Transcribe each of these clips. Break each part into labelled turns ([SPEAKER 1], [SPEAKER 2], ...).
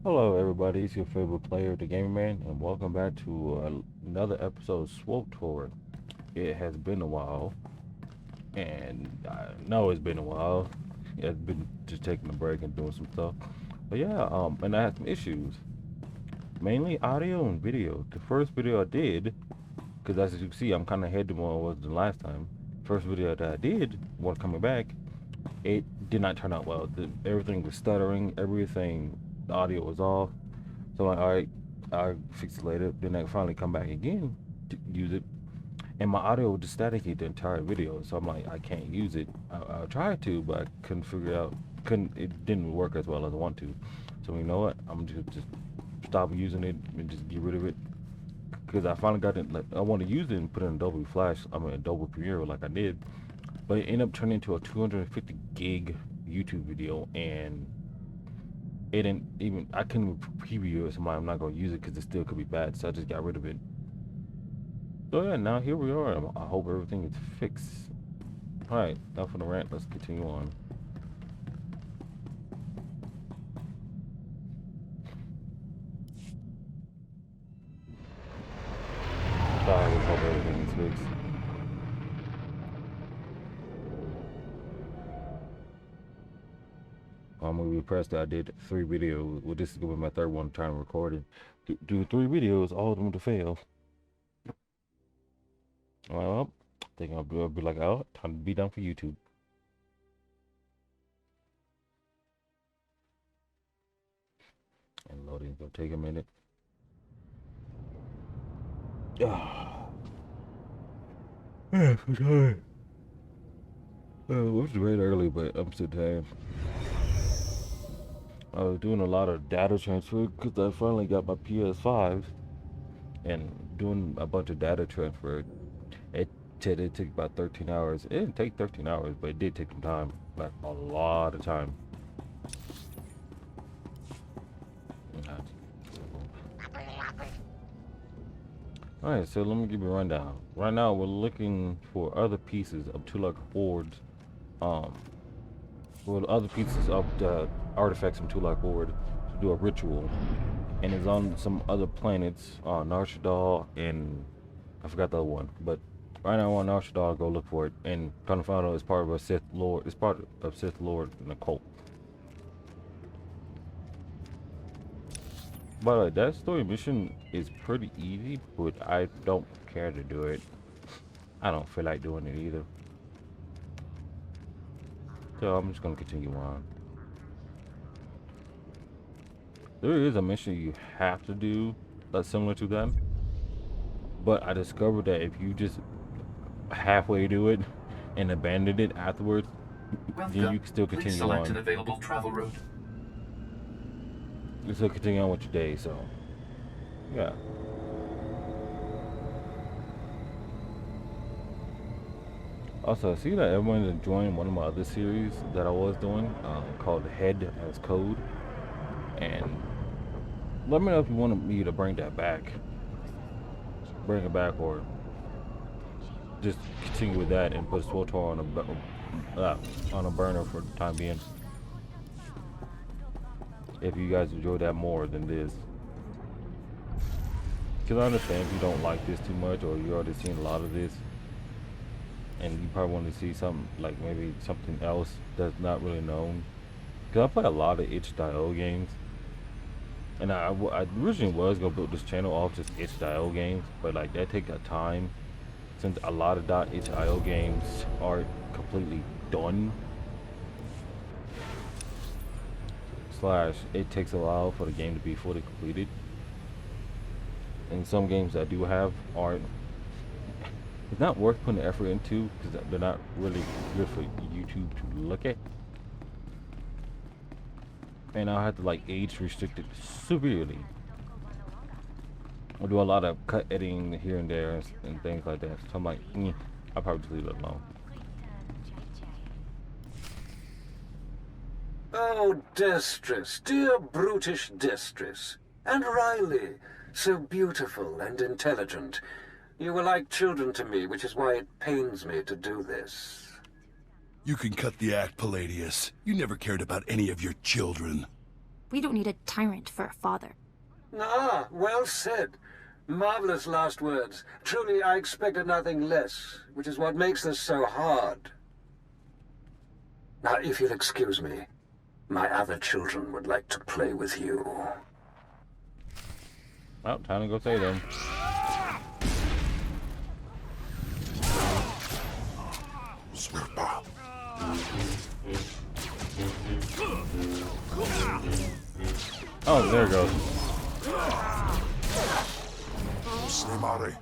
[SPEAKER 1] Hello, everybody. It's your favorite player, the Gamer Man, and welcome back to another episode of Swtor. It has been a while, and I know it's been a while. I've been just taking a break and doing some stuff. But yeah, and I had some issues, mainly audio and video. The first video I did, because as you can see, I'm kind of ahead to what I was the last time. First video that I did, when coming back, it did not turn out well. Everything was stuttering. Everything, the audio was off. So I'm like, all right, I'll fix it later. Then I finally come back again to use it, and my audio was just staticky the entire video. So I'm like, I can't use it. I tried to, but I couldn't figure out. Couldn't. It didn't work as well as I want to. So you know what? I'm just stop using it and just get rid of it. Because I finally got it. Like I want to use it and put it in Adobe Flash. I mean Adobe Premiere like I did, but it ended up turning into a 250 gig YouTube video, and it didn't even, I couldn't preview it. So I'm not gonna use it because it still could be bad. So I just got rid of it. So yeah, now here we are. I hope everything is fixed. All right, enough for the rant. Let's continue on. I just hope everything is fixed. I'm gonna repress that I did 3 videos. Well, this is gonna be my third one trying to record it. Do 3 videos, all of them to fail. Well, I think I'll be like, oh, time to be done for YouTube. And loading's gonna take a minute. Ah, yeah, for sure. It was great early, but I'm still tired. I was doing a lot of data transfer because I finally got my PS5 and doing a bunch of data transfer. It said it took about 13 hours. It didn't take 13 hours, but it did take some time, like a lot of time. Alright, so let me give you a rundown. Right now, we're looking for other pieces of Tulak boards. Well, other pieces of the artifacts from Tulak board to do a ritual, and it's on some other planets, Nar Shada and I forgot the other one. But right now, on Nar Shada, I'll go look for it, and kind of find out it's part of a Sith Lord. It's part of Sith Lord and a cult. By the way, that story mission is pretty easy, but I don't care to do it. I don't feel like doing it either. So I'm just gonna continue on. There is a mission you have to do that's similar to that, but I discovered that if you just halfway do it and abandon it afterwards, then you can still
[SPEAKER 2] Please
[SPEAKER 1] continue
[SPEAKER 2] select an
[SPEAKER 1] on.
[SPEAKER 2] available travel route.
[SPEAKER 1] You can still continue on with your day. So yeah. Also, I see that everyone's enjoying one of my other series that I was doing, called Head as Code, and let me know if you want me to bring that back, bring it back, or just continue with that and put Swtor on a burner for the time being. If you guys enjoy that more than this, because I understand if you don't like this too much, or you already seen a lot of this, and you probably want to see something like maybe something else that's not really known. Because I play a lot of itch.io games, and I originally was gonna build this channel off just itch.io games, but like that takes a time since a lot of .itch.io games are completely done. Slash, it takes a while for the game to be fully completed. And some games I do have aren't. It's not worth putting the effort into because they're not really good for YouTube to look at. And I'll have to like age restrict it severely. I'll do a lot of cut editing here and there and things like that. So I'm like, I'll probably just leave it alone.
[SPEAKER 3] Oh, Destress, dear brutish Destress. And Riley, so beautiful and intelligent. You were like children to me, which is why it pains me to do this.
[SPEAKER 4] You can cut the act, Palladius. You never cared about any of your children.
[SPEAKER 2] We don't need a tyrant for a father.
[SPEAKER 3] Ah, well said. Marvelous last words. Truly, I expected nothing less, which is what makes this so hard. Now, if you'll excuse me, my other children would like to play with you.
[SPEAKER 1] Well, time to go say them.
[SPEAKER 4] Swtor.
[SPEAKER 1] Oh, there it goes.
[SPEAKER 4] Snemare.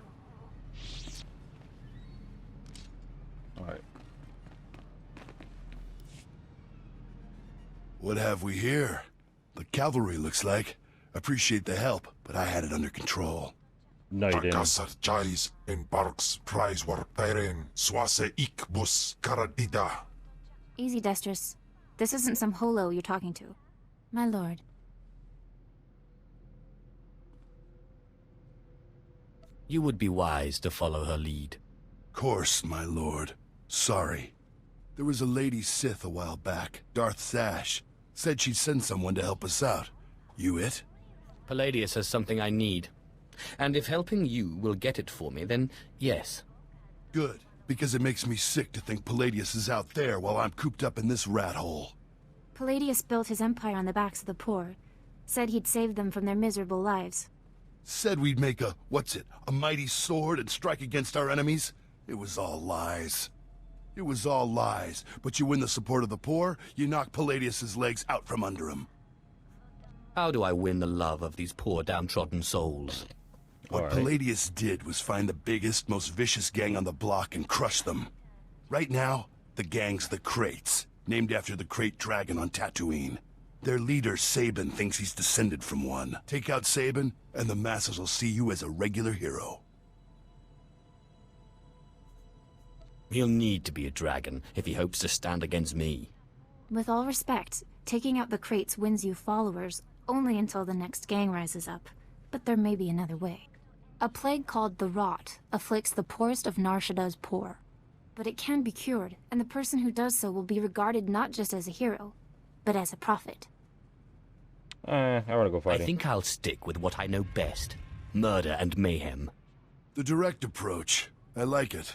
[SPEAKER 1] Alright.
[SPEAKER 5] What have we here? The cavalry, looks like. Appreciate the help, but I had it under control.
[SPEAKER 1] No, you didn't.
[SPEAKER 4] Takasar Jais in Barks Prize war Tairen Swase Ik Bus Karadida.
[SPEAKER 2] Easy, Destrus. This isn't some holo you're talking to. My lord.
[SPEAKER 6] You would be wise to follow her lead.
[SPEAKER 5] Course, my lord. Sorry. There was a lady Sith a while back, Darth Sash. Said she'd send someone to help us out. You it?
[SPEAKER 6] Palladius has something I need. And if helping you will get it for me, then yes.
[SPEAKER 5] Good, because it makes me sick to think Palladius is out there while I'm cooped up in this rat hole.
[SPEAKER 2] Palladius built his empire on the backs of the poor. Said he'd save them from their miserable lives.
[SPEAKER 5] Said we'd make a, a mighty sword and strike against our enemies? It was all lies. It was all lies, but you win the support of the poor, you knock Palladius's legs out from under him.
[SPEAKER 6] How do I win the love of these poor downtrodden souls?
[SPEAKER 5] What Palladius did was find the biggest, most vicious gang on the block and crush them. Right now, the gang's the Crates, named after the Crate Dragon on Tatooine. Their leader, Sabin, thinks he's descended from one. Take out Sabin, and the masses will see you as a regular hero.
[SPEAKER 6] He'll need to be a dragon if he hopes to stand against me.
[SPEAKER 2] With all respect, taking out the crates wins you followers only until the next gang rises up. But there may be another way. A plague called the Rot afflicts the poorest of Nar Shada's poor. But it can be cured, and the person who does so will be regarded not just as a hero, but as a prophet.
[SPEAKER 1] I wanna go fighting.
[SPEAKER 6] I think I'll stick with what I know best. Murder and mayhem.
[SPEAKER 5] The direct approach. I like it.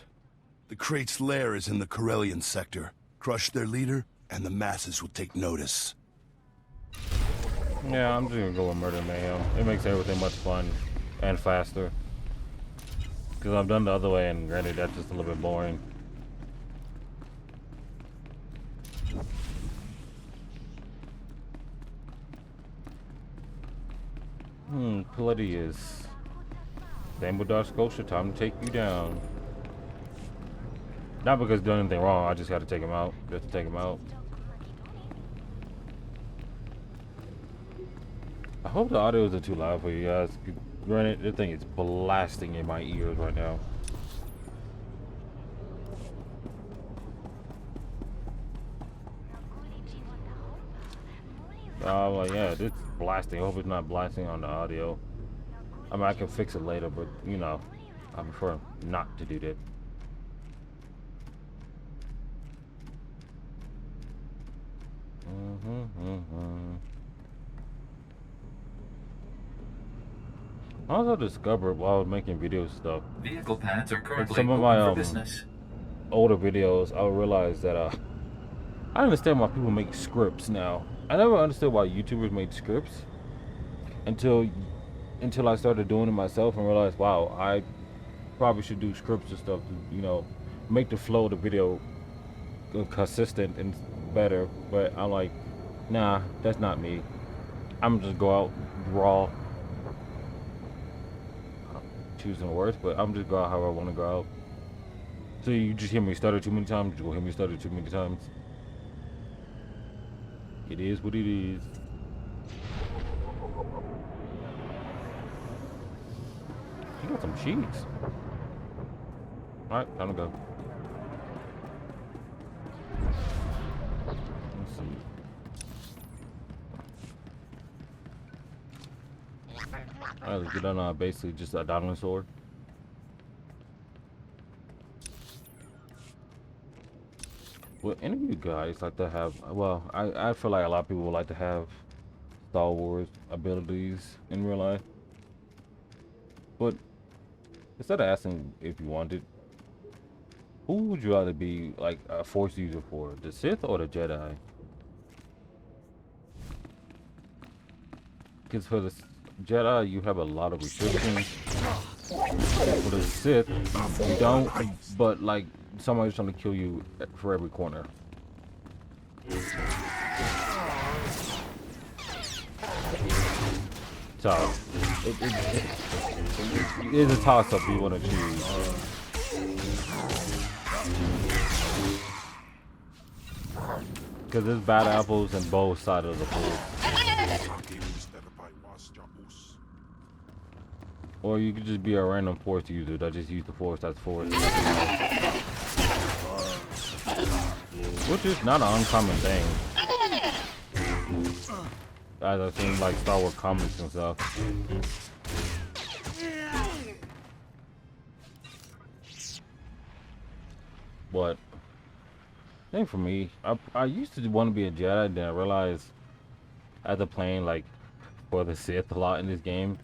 [SPEAKER 5] The Crate's lair is in the Corellian sector. Crush their leader, and the masses will take notice.
[SPEAKER 1] Yeah, I'm just gonna go with Murder Mayhem. It makes everything much fun and faster. Because I've done the other way, and granted, that's just a little bit boring. Palladius. Dumbledore Scotia, time to take you down. Not because he's done anything wrong, I just gotta take him out. Just to take him out. I hope the audio isn't too loud for you guys. Granted, this thing is blasting in my ears right now. Like, yeah, this is blasting. I hope it's not blasting on the audio. I mean, I can fix it later, but, you know, I prefer not to do that. I also discovered while I was making video stuff,
[SPEAKER 7] Vehicle pads are currently
[SPEAKER 1] some of
[SPEAKER 7] open
[SPEAKER 1] my
[SPEAKER 7] for business.
[SPEAKER 1] older videos, I realized that I understand why people make scripts now. I never understood why YouTubers made scripts until I started doing it myself and realized, wow, I probably should do scripts and stuff to, you know, make the flow of the video consistent and better. But I'm like, nah, that's not me. I'm just go out raw. Choosing the words, but I'm just go out how I want to go out. So you just hear me stutter too many times, you will hear me stutter too many times. It is what it is. You got some sheets. Alright, time to go. Let's see. Alright, let's get on basically just a diamond sword. Would any of you guys like to have, well, I feel like a lot of people would like to have Star Wars abilities in real life. But instead of asking if you wanted, who would you rather be like a Force user for, the Sith or the Jedi? Because for the Jedi, you have a lot of restrictions. For the Sith, you don't, but like somebody's trying to kill you for every corner. So, it is a toss-up you want to choose. Because there's bad apples on both sides of the board. Or you could just be a random Force user that just use the Force as Force. Which is not an uncommon thing. As I've seen like Star Wars comics and stuff. But I think for me, I used to want to be a Jedi, then I realized after playing like for the Sith a lot in this game,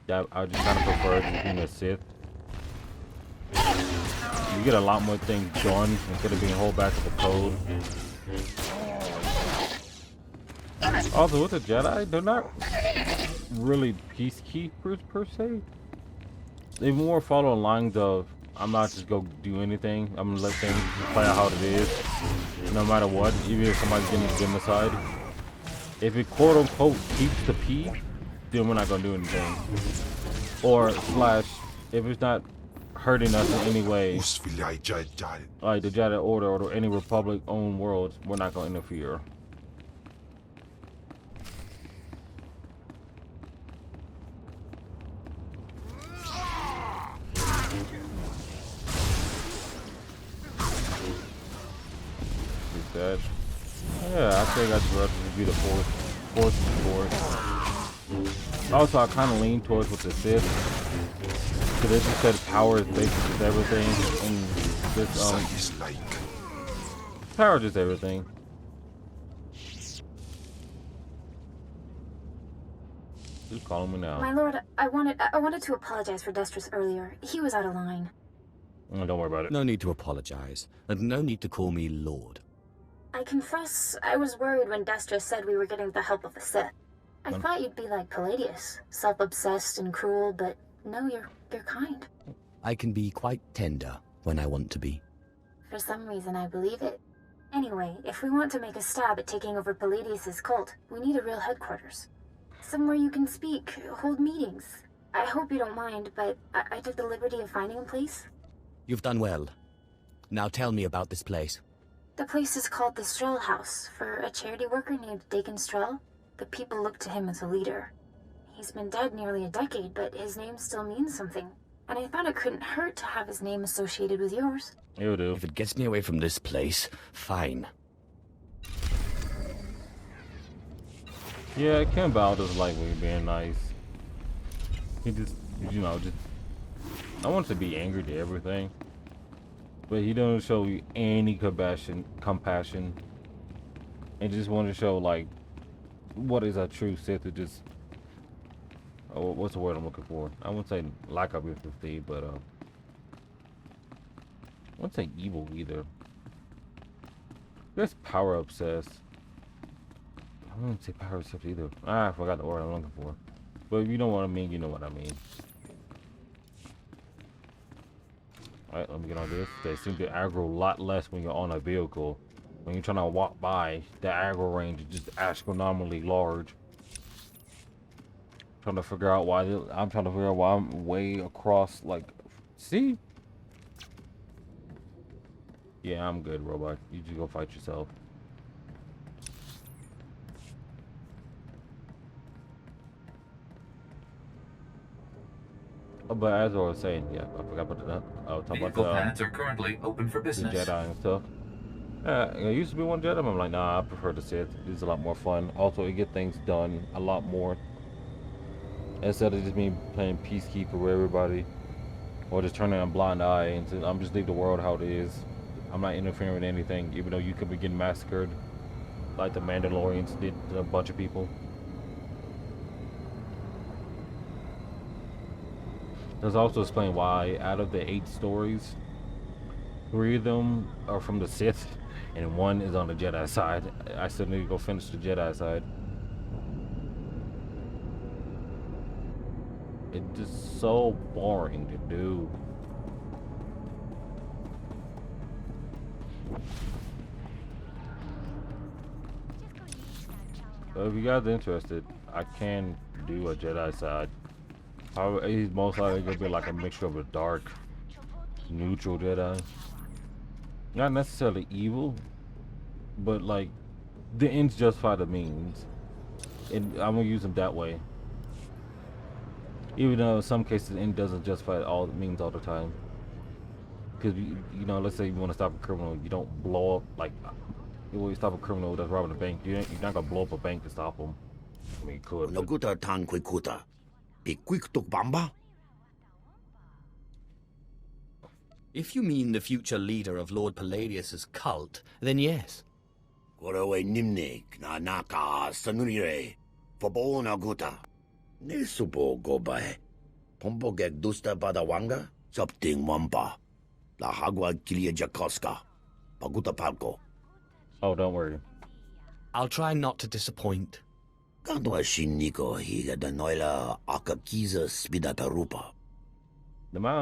[SPEAKER 1] that I just kind of prefer being a Sith. You get a lot more things done instead of being held back to the code. Also, with the Jedi, they're not really peacekeepers per se. They more follow the lines of, I'm not just gonna do anything. I'm gonna let things play out how it is, no matter what. Even if somebody's getting genocide, if it quote unquote keeps the peace, then we're not gonna do anything. Or slash, if it's not hurting us in any way, like the Jedi Order or any Republic-owned worlds, we're not gonna interfere. That. Yeah, I think I'd rather be the Force. Also, I kind of lean towards with the Sith, because they just said power is basically everything, and this power is just everything. Who's calling me now?
[SPEAKER 2] My lord, I wanted to apologize for Destris earlier. He was out of line.
[SPEAKER 1] Don't worry about it.
[SPEAKER 6] No need to apologize, and no need to call me Lord.
[SPEAKER 2] I confess, I was worried when Destris said we were getting the help of the Sith. I thought you'd be like Palladius, self-obsessed and cruel, but no, you're kind.
[SPEAKER 6] I can be quite tender when I want to be.
[SPEAKER 2] For some reason, I believe it. Anyway, if we want to make a stab at taking over Palladius' cult, we need a real headquarters. Somewhere you can speak, hold meetings. I hope you don't mind, but I took the liberty of finding a place.
[SPEAKER 6] You've done well. Now tell me about this place.
[SPEAKER 2] The place is called the Strel House, for a charity worker named Dakin Strel. The people look to him as a leader. He's been dead nearly a decade, but his name still means something. And I thought it couldn't hurt to have his name associated with yours.
[SPEAKER 1] It'll do.
[SPEAKER 6] If it gets me away from this place, fine.
[SPEAKER 1] Yeah, Ken Bal doesn't like me being nice. He just, I want to be angry to everything. But he doesn't show you any compassion, and just want to show like what is a true Sith. To just, what's the word I'm looking for? I wouldn't say lack of empathy, but I wouldn't say evil either. Just power obsessed. I wouldn't say power obsessed either. I forgot the word I'm looking for. But if you know what I mean, you know what I mean. Alright, let me get on this. They seem to aggro a lot less when you're on a vehicle. When you're trying to walk by, the aggro range is just astronomically large. I'm trying to figure out why I'm way across, like, see? Yeah, I'm good, robot. You just go fight yourself. But as I was saying, yeah, I forgot about that. I was talking
[SPEAKER 7] Vehicle
[SPEAKER 1] about
[SPEAKER 7] paths are currently open for
[SPEAKER 1] the
[SPEAKER 7] business.
[SPEAKER 1] Jedi and stuff. I used to be one Jedi, but I'm like, nah, I prefer the Sith. It's a lot more fun. Also, it get things done a lot more. Instead of just me playing peacekeeper with everybody, or just turning a blind eye and saying, I'm just leave the world how it is. I'm not interfering with anything, even though you could be getting massacred, like the Mandalorians did to a bunch of people. Does also explain why out of the 8 stories, 3 of them are from the Sith, and 1 is on the Jedi side. I still need to go finish the Jedi side. It's just so boring to do. So if you guys are interested, I can do a Jedi side. However, he's most likely gonna be like a mixture of a dark, neutral Jedi. Not necessarily evil, but like the ends justify the means, and I'm gonna use him that way. Even though in some cases the end doesn't justify all the means all the time. Because you know, let's say you want to stop a criminal, you don't blow up like. You stop a criminal that's robbing a bank. You're not gonna blow up a bank to stop him. I mean, you could. But...
[SPEAKER 6] If you mean the future leader of Lord Palladius's cult, then yes.
[SPEAKER 1] Oh, don't worry.
[SPEAKER 6] I'll try not to disappoint.
[SPEAKER 1] The amount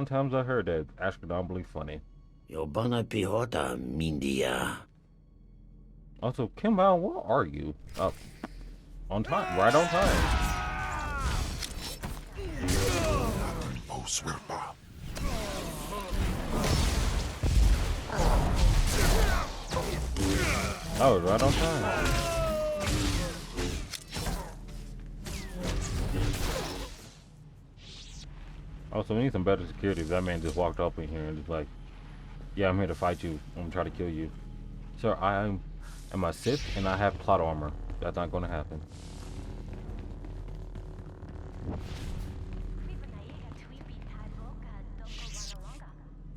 [SPEAKER 1] of times I heard that, astronomically funny. Also, Kimball, where are you? Up. On time, right on time. Oh, right on time. Also, we need some better security. That man just walked up in here and just like, yeah, I'm here to fight you. I'm gonna try to kill you. Sir, I am a Sith and I have plot armor. That's not gonna happen.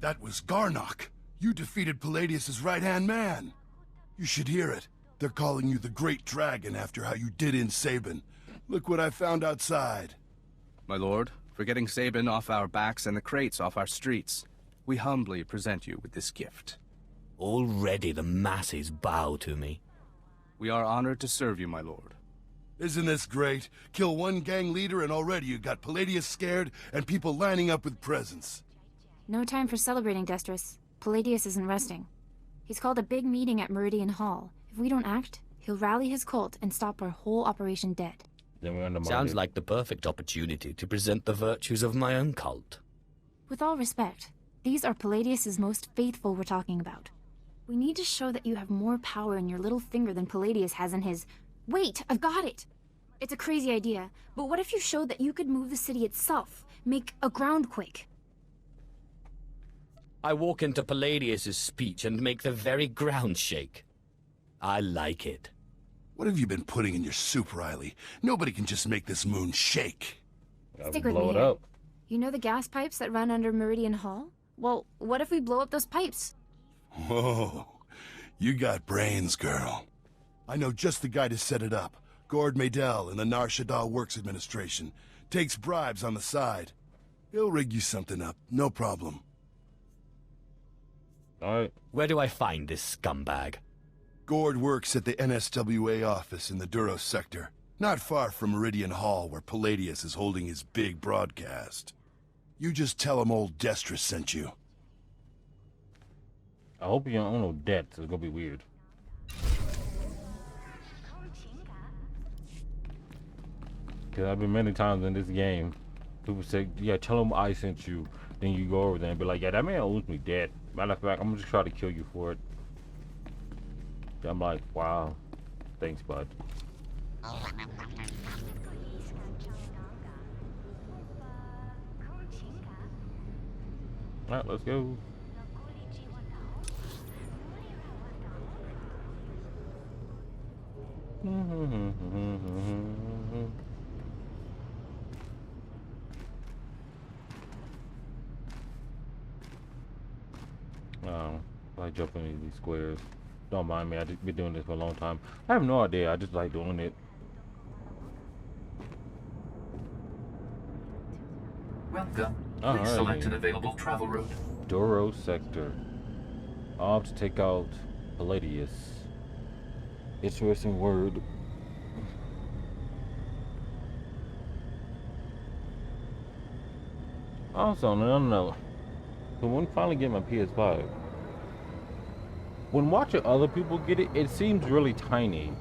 [SPEAKER 5] That was Garnock. You defeated Palladius's right-hand man. You should hear it. They're calling you the Great Dragon after how you did in Sabin. Look what I found outside.
[SPEAKER 7] My lord, for getting Sabin off our backs and the crates off our streets, we humbly present you with this gift.
[SPEAKER 6] Already the masses bow to me.
[SPEAKER 7] We are honored to serve you, my lord.
[SPEAKER 5] Isn't this great? Kill one gang leader and already you got Palladius scared and people lining up with presents.
[SPEAKER 2] No time for celebrating, Destris. Palladius isn't resting. He's called a big meeting at Meridian Hall. If we don't act, he'll rally his cult and stop our whole operation dead.
[SPEAKER 6] Sounds like the perfect opportunity to present the virtues of my own cult.
[SPEAKER 2] With all respect, these are Palladius's most faithful we're talking about. We need to show that you have more power in your little finger than Palladius has in his... Wait, I've got it! It's a crazy idea, but what if you showed that you could move the city itself? Make a groundquake?
[SPEAKER 6] I walk into Palladius's speech and make the very ground shake. I like it.
[SPEAKER 5] What have you been putting in your soup, Riley? Nobody can just make this moon shake.
[SPEAKER 2] Stick with me here. You know the gas pipes that run under Meridian Hall? Well, what if we blow up those pipes?
[SPEAKER 5] Whoa, you got brains, girl. I know just the guy to set it up. Gord Maydell in the Nar Shada Works Administration. Takes bribes on the side. He'll rig you something up, no problem.
[SPEAKER 1] Alright.
[SPEAKER 6] Where do I find this scumbag?
[SPEAKER 5] Gord works at the NSWA office in the Duros sector. Not far from Meridian Hall, where Palladius is holding his big broadcast. You just tell him old Destris sent you.
[SPEAKER 1] I hope you don't own no debts. It's gonna be weird. Because I've been many times in this game, people say, yeah, tell him I sent you. Then you go over there and be like, yeah, that man owes me debt. Matter of fact, I'm gonna just try to kill you for it. I'm like, wow. Thanks, bud. Alright, let's go. I jump into these squares. Don't mind me, I've been doing this for a long time. I have no idea, I just like doing it.
[SPEAKER 8] Welcome Please select an
[SPEAKER 1] Alrighty.
[SPEAKER 8] available travel route.
[SPEAKER 1] Doro sector. Off to take out Palladius. Interesting word. Also, no. So when I finally get my PS5, when watching other people get it, it seems really tiny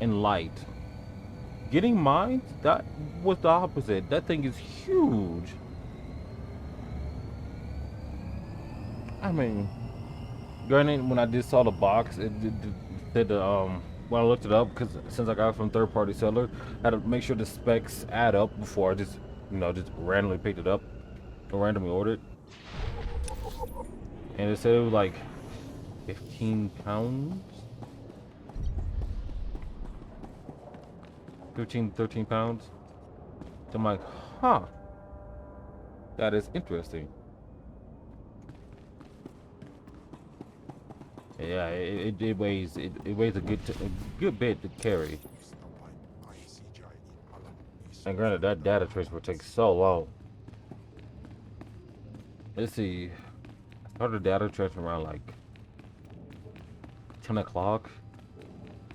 [SPEAKER 1] and light. Getting mine, that was the opposite. That thing is huge. I mean, granted, when I just saw the box, it said when I looked it up, because since I got it from third-party seller, I had to make sure the specs add up before I just, just randomly picked it up or randomly ordered. And it said it was like 15 pounds. 13 pounds. So I'm like, huh. That is interesting. Yeah, it weighs a good bit to carry. And granted, that data transfer takes so long. Let's see. I started data transfer around like 10 o'clock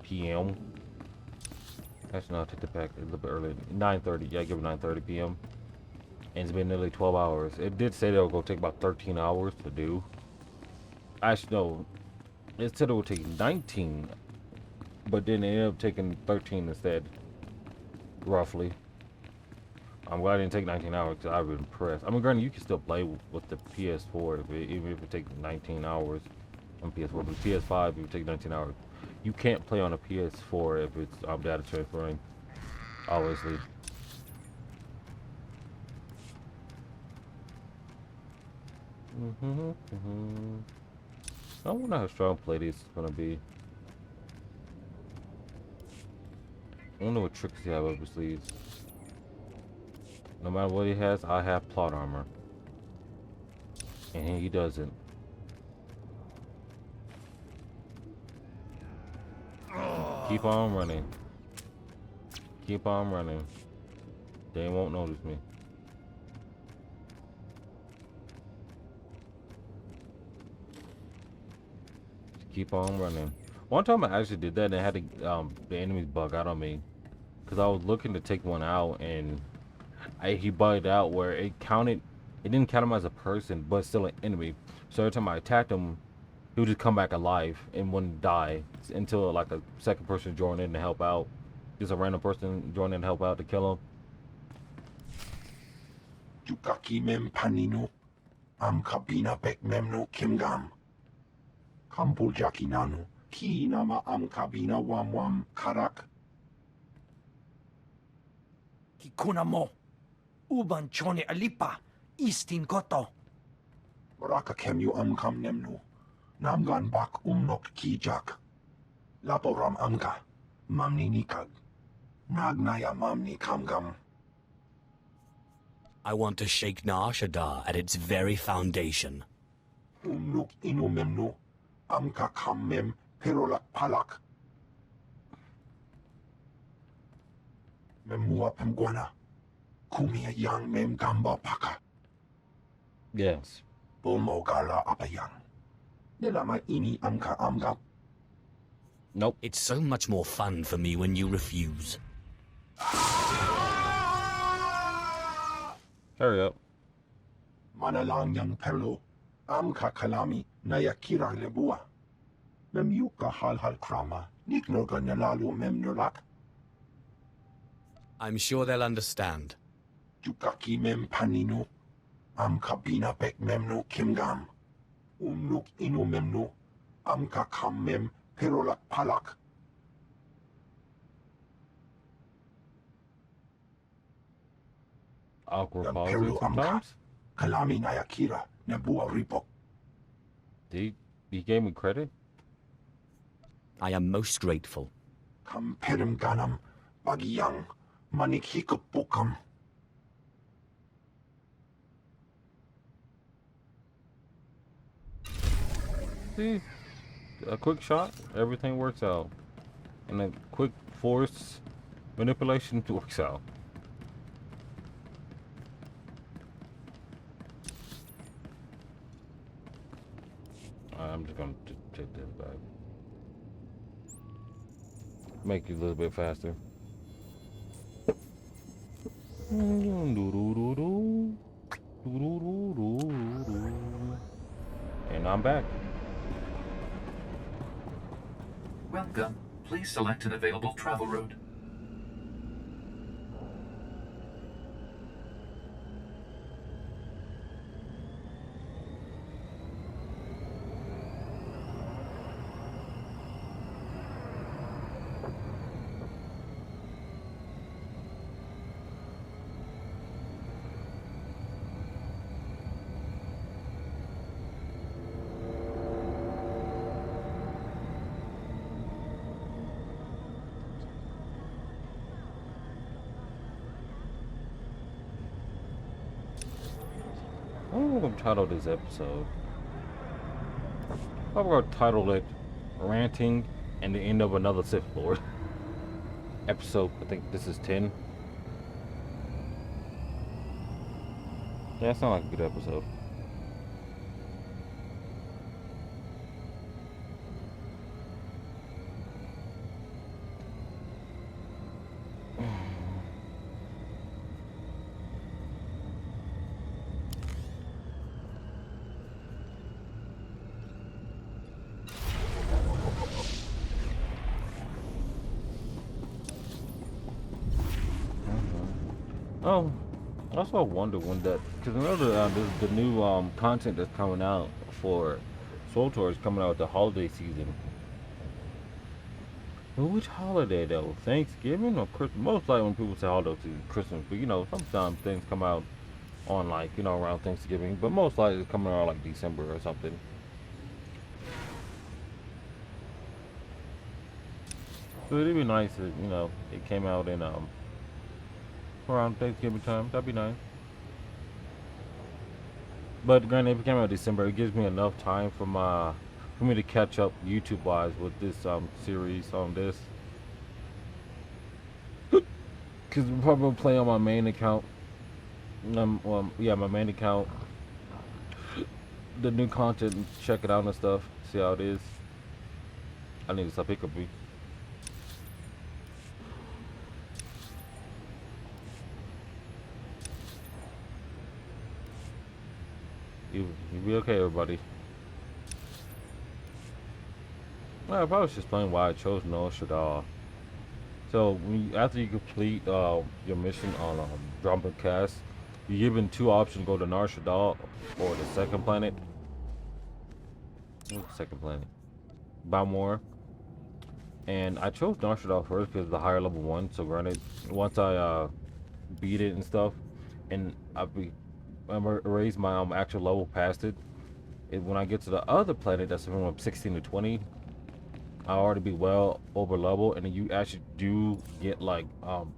[SPEAKER 1] p.m. Actually, no, I'll take the pack a little bit early. 9:30. Yeah, I give it 9:30 p.m. And it's been nearly 12 hours. It did say that it was going to take about 13 hours to do. Actually, no. It said it would take 19. But then it ended up taking 13 instead. Roughly. I'm glad it didn't take 19 hours because I was impressed. I mean, granted, you can still play with the PS4 even if it takes 19 hours on PS4. But PS5, it would take 19 hours. You can't play on a PS4 if it's data transferring, obviously. I wonder how strong Palladius is gonna be. I wonder what tricks he have up his sleeves. No matter what he has, I have plot armor. And he doesn't. Keep on running. Keep on running. They won't notice me. Just keep on running. One time I actually did that and I had the enemies bug out on me. Because I was looking to take one out and he bugged out where it didn't count him as a person, but still an enemy. So every time I attacked him, he would just come back alive and wouldn't die until like a second person joined in to help out. Just a random person joined in to help out to kill him.
[SPEAKER 4] Jukaki mem panino, am kabina pek memno kimgam. Kampul jakinano, ki nama am kabina wam karak.
[SPEAKER 9] Kikuna mo, uban chone alipa, istin koto.
[SPEAKER 4] Baraka kemyu am kam nemno. Namgan bak umnok kijak. Laporam amka. Mamni nikag. Nagnaya mamni kamgam.
[SPEAKER 6] I want to shake Nar Shada at its very foundation.
[SPEAKER 4] Umnuk inumemno. Amka kammem perolak palak. Memua pemguana. Kumia yang mem gamba paka.
[SPEAKER 1] Yes.
[SPEAKER 4] Bomogala apayang. Nilama ini amka amgam.
[SPEAKER 1] Nope.
[SPEAKER 6] It's so much more fun for me when you refuse.
[SPEAKER 1] Hurry up.
[SPEAKER 4] Manalang yang perlo. Amka kalami nayakira lebua. Memyuka hal krama. Niknoga nalalu memnulak.
[SPEAKER 6] I'm sure they'll understand.
[SPEAKER 4] Jukaki mem panino. Amka bina pek memno kimgam. Umnuk inu memno. Amka kam mem perolak palak.
[SPEAKER 1] Awkward pauses sometimes.
[SPEAKER 4] Kalami nayakira nebua ripok.
[SPEAKER 1] He gave me credit?
[SPEAKER 6] I am most grateful.
[SPEAKER 4] Kam perim ganam bagiyang manik hikapukam.
[SPEAKER 1] See, a quick shot, everything works out. And a quick force manipulation works out. I'm just gonna take this back. Make it a little bit faster. And I'm back.
[SPEAKER 8] Welcome. Please select an available travel route.
[SPEAKER 1] I'm gonna title this episode. I'm gonna title it Ranting and the End of Another Sith Lord. Episode, I think this is 10. Yeah, it sounds like a good episode. Oh, I also wonder when that, because another the new content that's coming out for Swtor is coming out with the holiday season. Well, which holiday though? Thanksgiving or Christmas? Most likely when people say holiday season, Christmas. But you know, sometimes things come out on like around Thanksgiving. But most likely it's coming around like December or something. So it'd be nice if it came out in around Thanksgiving time. That'd be nice. But granted, if it came out in December, it gives me enough time for me to catch up YouTube wise with this series on this. Cause we're probably gonna play on my main account. Yeah, my main account. The new content, check it out and stuff. See how it is. I need to stop hiccuping. You'll be okay, everybody. Well, I probably should explain why I chose Nar Shada. So, after you complete your mission on Drumper Cast, you're given two options: go to Nar Shada or the second planet. What's the second planet? Balmor. And I chose Nar Shada first because it's the higher level one. So, granted, once I beat it and stuff, and I raise my actual level past it, when I get to the other planet that's from 16 to 20, I already be well over level, and then you actually do get like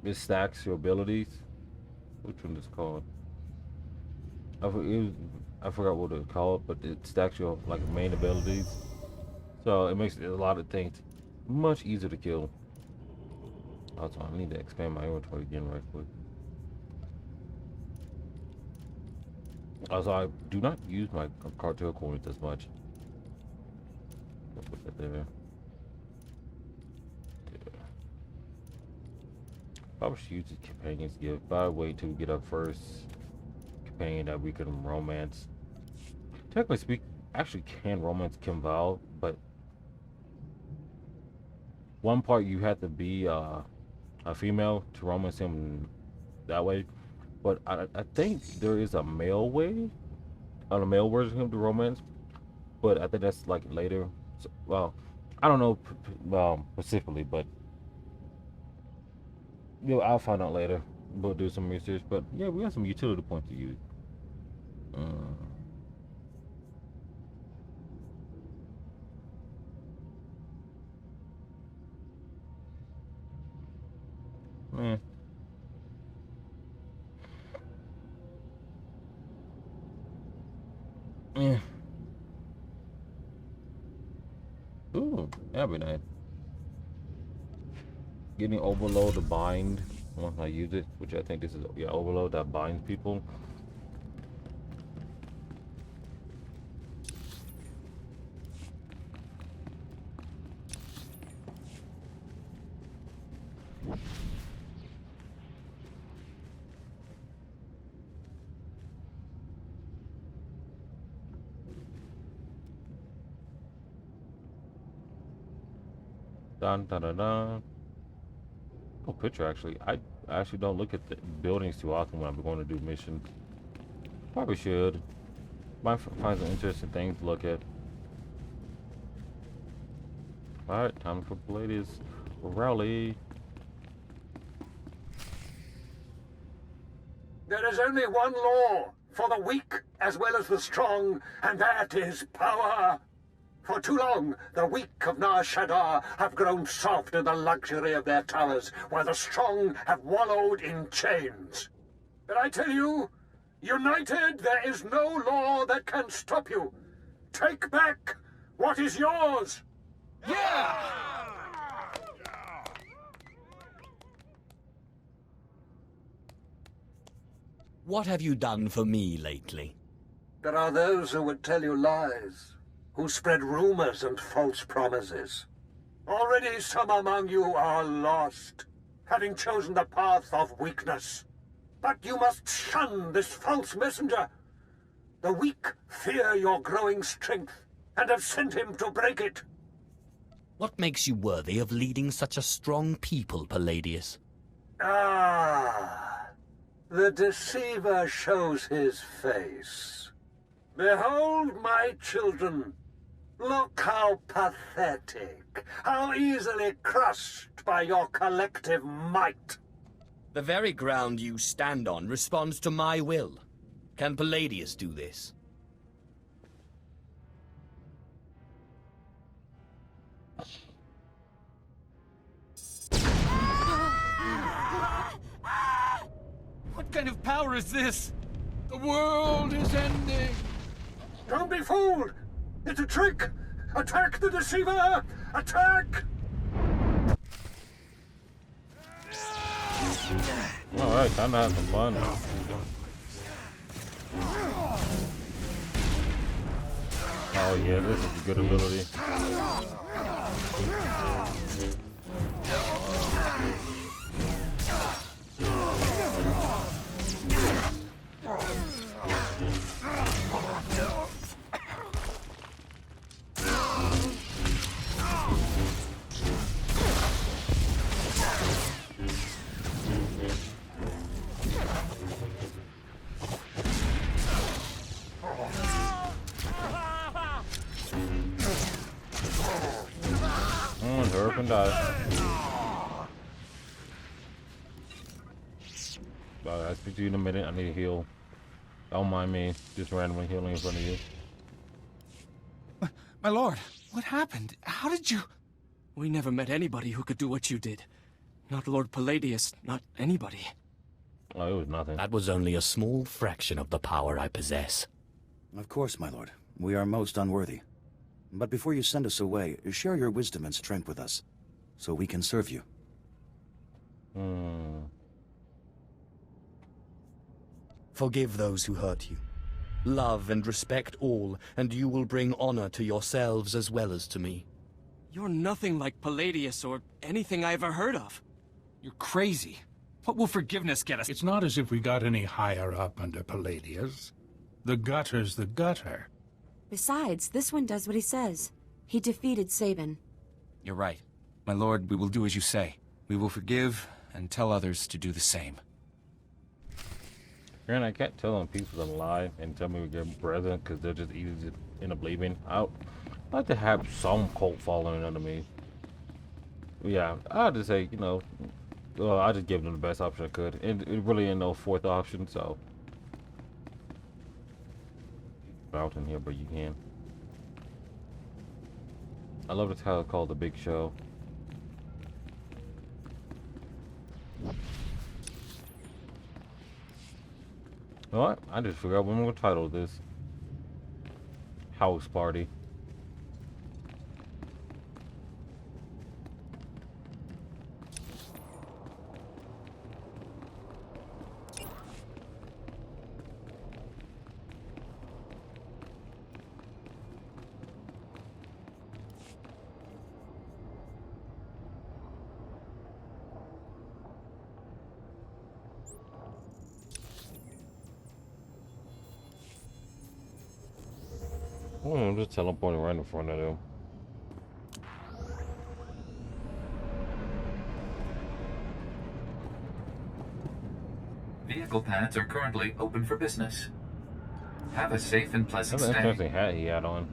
[SPEAKER 1] it stacks your abilities. Which one is it called? I forgot what it's called, but it stacks your like main abilities, so it makes a lot of things much easier to kill. Also, I need to expand my inventory again right quick. Also, I do not use my cartel coins as much. I'll put that there. Probably should use the companion's gift. By the way, to get our first companion that we can romance. Technically speaking, actually can romance Kim Val, but one part you have to be a female to romance him that way. But I think there is a male way, a male version of the romance, but I think that's like later. So, well, I don't know specifically, but I'll find out later. We'll do some research. But yeah, we have some utility points to use. Man. Yeah. Ooh, that'd be nice. Getting overload to bind once I use it, which I think this is overload that binds people. Dun dun dun dun. Oh, picture actually. I actually don't look at the buildings too often when I'm going to do missions. Probably should. Might find some interesting things to look at. Alright, time for the ladies rally.
[SPEAKER 3] There is only one law for the weak as well as the strong, and that is power. For too long, the weak of Nar Shada have grown soft in the luxury of their towers, while the strong have wallowed in chains. But I tell you, united, there is no law that can stop you. Take back what is yours.
[SPEAKER 9] Yeah!
[SPEAKER 6] What have you done for me lately?
[SPEAKER 3] There are those who would tell you lies, who spread rumors and false promises. Already some among you are lost, having chosen the path of weakness. But you must shun this false messenger. The weak fear your growing strength, and have sent him to break it.
[SPEAKER 6] What makes you worthy of leading such a strong people, Palladius?
[SPEAKER 3] Ah, the deceiver shows his face. Behold, my children. Look how pathetic, how easily crushed by your collective might.
[SPEAKER 6] The very ground you stand on responds to my will. Can Palladius do this?
[SPEAKER 9] What kind of power is this? The world is ending.
[SPEAKER 3] Don't be fooled! It's a trick! Attack the deceiver! Attack!
[SPEAKER 1] Alright, time to have some fun. Oh yeah, this is a good ability. Hurry up and die. I'll speak to you in a minute. I need to heal. Don't mind me just randomly healing in front of you.
[SPEAKER 9] My lord, what happened? How did you... We never met anybody who could do what you did. Not Lord Palladius, not anybody.
[SPEAKER 1] Oh, it was nothing.
[SPEAKER 6] That was only a small fraction of the power I possess.
[SPEAKER 10] Of course, my lord. We are most unworthy. But before you send us away, share your wisdom and strength with us, so we can serve you.
[SPEAKER 6] Forgive those who hurt you. Love and respect all, and you will bring honor to yourselves as well as to me.
[SPEAKER 9] You're nothing like Palladius or anything I ever heard of. You're crazy. What will forgiveness get us?
[SPEAKER 11] It's not as if we got any higher up under Palladius. The gutter's the gutter.
[SPEAKER 12] Besides, this one does what he says. He defeated Sabin.
[SPEAKER 9] You're right. My lord, we will do as you say. We will forgive and tell others to do the same.
[SPEAKER 1] Granted, I can't tell them people to lie and tell me we're brethren because they're just easy to end up leaving. I'd like to have some cult following under me. Yeah, I'd just say, you know, I just gave them the best option I could. And it really ain't no fourth option, so. Out in here, but you can. I love the title called The Big Show. You know what? I just figured out what I'm gonna title this. House Party. I'm just teleporting right in front of them.
[SPEAKER 8] Vehicle pads are currently open for business. Have a safe and pleasant
[SPEAKER 1] That's an
[SPEAKER 8] stay.
[SPEAKER 1] interesting hat he had on.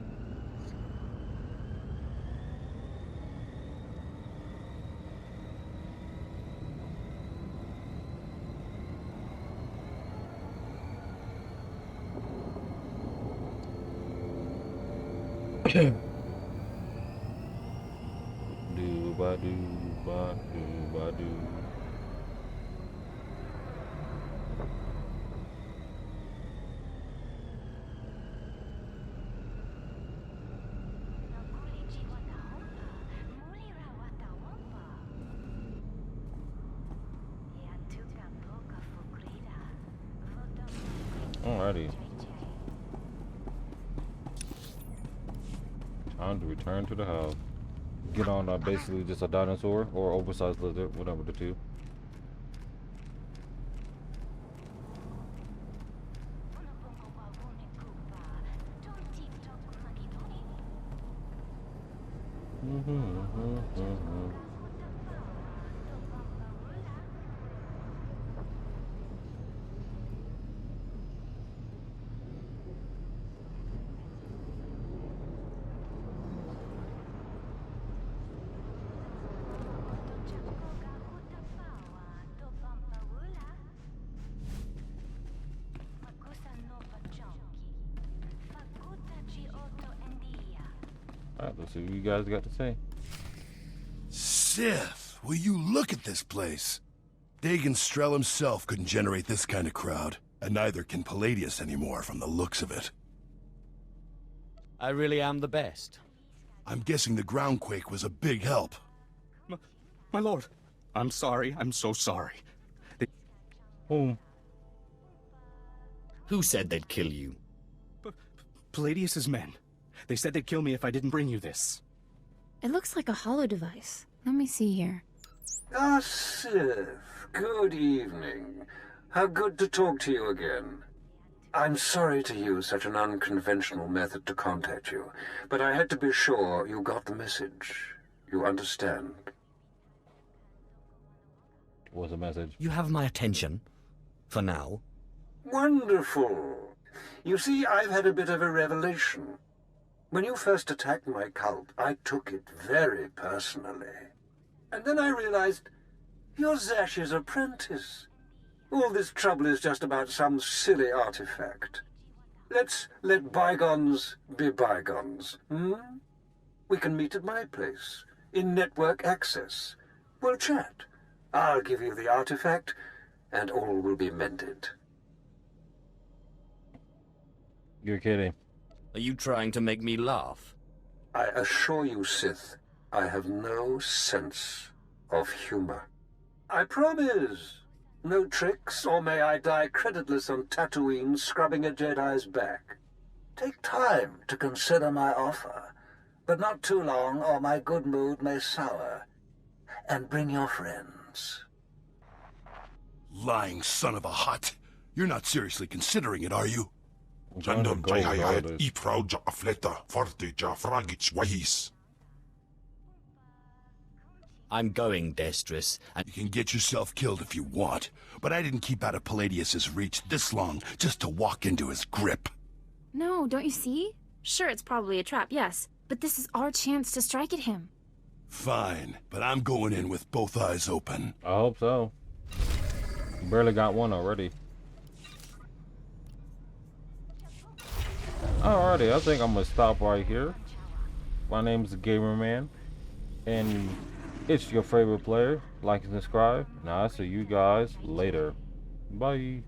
[SPEAKER 1] Do ba do ba do ba do. Alrighty. Time to return to the house. Get on basically just a dinosaur or oversized lizard, whatever the two. Alright, let's see what you guys got to say.
[SPEAKER 5] Sith, will you look at this place? Dagon Strel himself couldn't generate this kind of crowd, and neither can Palladius anymore from the looks of it.
[SPEAKER 6] I really am the best.
[SPEAKER 5] I'm guessing the groundquake was a big help.
[SPEAKER 7] My lord, I'm sorry. I'm so sorry.
[SPEAKER 1] Whom?
[SPEAKER 6] Who said they'd kill you?
[SPEAKER 7] Palladius's men. They said they'd kill me if I didn't bring you this.
[SPEAKER 2] It looks like a hollow device. Let me see here.
[SPEAKER 3] Ah, Sith. Good evening. How good to talk to you again. I'm sorry to use such an unconventional method to contact you, but I had to be sure you got the message. You understand?
[SPEAKER 1] What's the message?
[SPEAKER 6] You have my attention. For now.
[SPEAKER 3] Wonderful. You see, I've had a bit of a revelation. When you first attacked my cult, I took it very personally. And then I realized you're Zash's apprentice. All this trouble is just about some silly artifact. Let's let bygones be bygones, We can meet at my place, in network access. We'll chat. I'll give you the artifact, and all will be mended.
[SPEAKER 1] You're kidding.
[SPEAKER 6] Are you trying to make me laugh?
[SPEAKER 3] I assure you, Sith, I have no sense of humor. I promise. No tricks, or may I die creditless on Tatooine scrubbing a Jedi's back. Take time to consider my offer, but not too long, or my good mood may sour. And bring your friends.
[SPEAKER 5] Lying son of a hut. You're not seriously considering it, are you?
[SPEAKER 4] Jandon jayayayat iprau ja afleta forte ja fragich wahis.
[SPEAKER 6] I'm going, Destris, and
[SPEAKER 5] you can get yourself killed if you want, but I didn't keep out of Palladius's reach this long just to walk into his grip.
[SPEAKER 2] No, don't you see? Sure, it's probably a trap, yes, but this is our chance to strike at him.
[SPEAKER 5] Fine, but I'm going in with both eyes open.
[SPEAKER 1] I hope so. You barely got one already. Alrighty, I think I'm gonna stop right here. My name's Gamerman, and it's your favorite player. Like and subscribe, and I'll see you guys later. Bye.